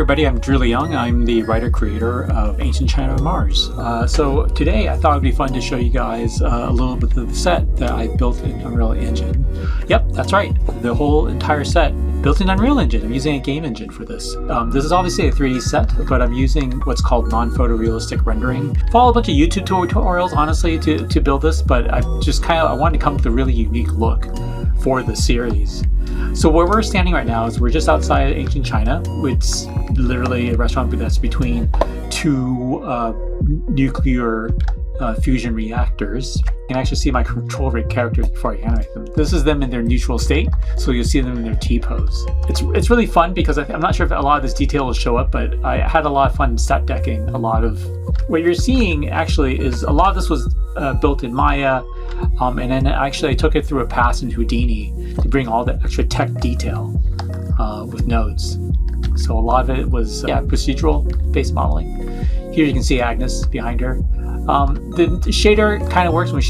everybody, I'm Drew Leung. I'm the writer-creator of Ancient China Mars. So today I thought it would be fun to show you guys a little bit of the set that I built in Unreal Engine. Yep, that's right. The whole entire set built in Unreal Engine. I'm using a game engine for this. This is obviously a 3D set, but I'm using what's called non-photorealistic rendering. Follow a bunch of YouTube tutorials, honestly, to build this, but I wanted to come up with a really unique look for the series. So where we're standing right now is we're just outside Ancient China. It's literally a restaurant that's between two nuclear fusion reactors. You can actually see my control rig characters before I animate them. This is them in their neutral state, so you'll see them in their T-pose. It's really fun because I'm not sure if a lot of this detail will show up, but I had a lot of fun set decking. A lot of what you're seeing actually is a lot of this was built in Maya, and then actually I took it through a pass in Houdini to bring all the extra tech detail with nodes. So a lot of it was procedural based modeling. Here you can see Agnes behind her. The shader kind of works when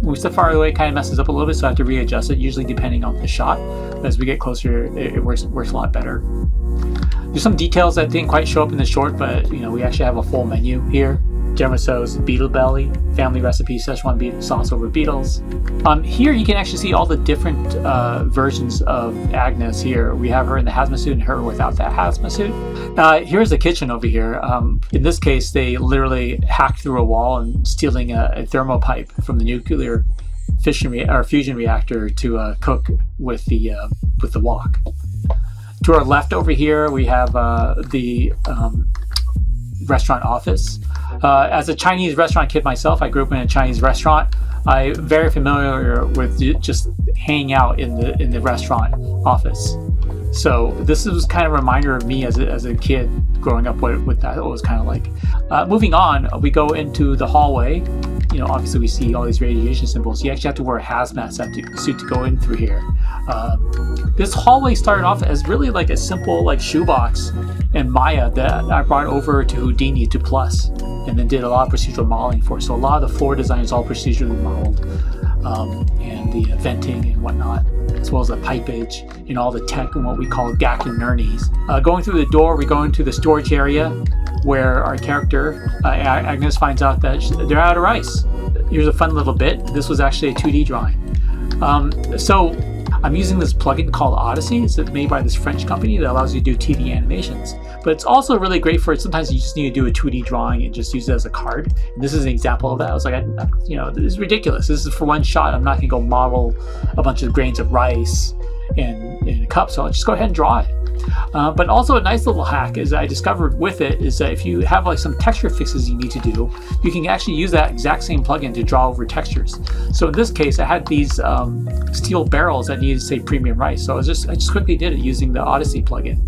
we step far away, it kind of messes up a little bit, so I have to readjust it, usually depending on the shot. But as we get closer, it works a lot better. There's some details that didn't quite show up in the short, but we actually have a full menu here. Dermisso's beetle belly, family recipe Szechuan sauce over beetles. Here you can actually see all the different versions of Agnes here. We have her in the hazmat suit and her without that hazmat suit. Here's the kitchen over here. In this case, they literally hacked through a wall and stealing a thermopipe from the nuclear fusion reactor to cook with the wok. To our left over here, we have the restaurant office. As a Chinese restaurant kid myself, I grew up in a Chinese restaurant. I'm very familiar with just hanging out in the restaurant office. So this was kind of a reminder of me as a kid growing up, what that was kind of like. Moving on, we go into the hallway. Obviously we see all these radiation symbols. You actually have to wear a hazmat suit to go in through here. This hallway started off as really like a simple shoebox in Maya that I brought over to Houdini to Plus, and then did a lot of procedural modeling for. So a lot of the floor design is all procedurally modeled, and the venting and whatnot, as well as the pipage and all the tech and what we call GAC and NERNIes. Going through the door, we go into the storage area where our character, Agnes, finds out that they're out of rice. Here's a fun little bit. This was actually a 2D drawing. So I'm using this plugin called Odyssey. It's made by this French company that allows you to do 2D animations. But it's also really great for sometimes you just need to do a 2D drawing and just use it as a card. And this is an example of that. I was like, this is ridiculous. This is for one shot. I'm not going to go model a bunch of grains of rice in a cup. So I'll just go ahead and draw it. But also a nice little hack is I discovered with it is that if you have some texture fixes you need to do, you can actually use that exact same plugin to draw over textures. So in this case, I had these steel barrels that needed to say premium rice. So I just quickly did it using the Odyssey plugin.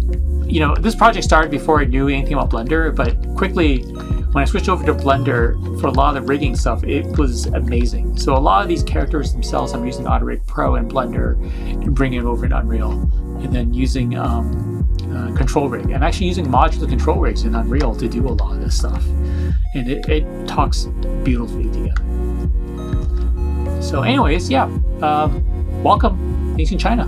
This project started before I knew anything about Blender, but quickly when I switched over to Blender for a lot of the rigging stuff, it was amazing. So a lot of these characters themselves, I'm using AutoRig Pro and Blender and bringing it over in Unreal, and then using control rig. I'm actually using modular control rigs in Unreal to do a lot of this stuff, and it talks beautifully together. So anyways, welcome, Ancient China.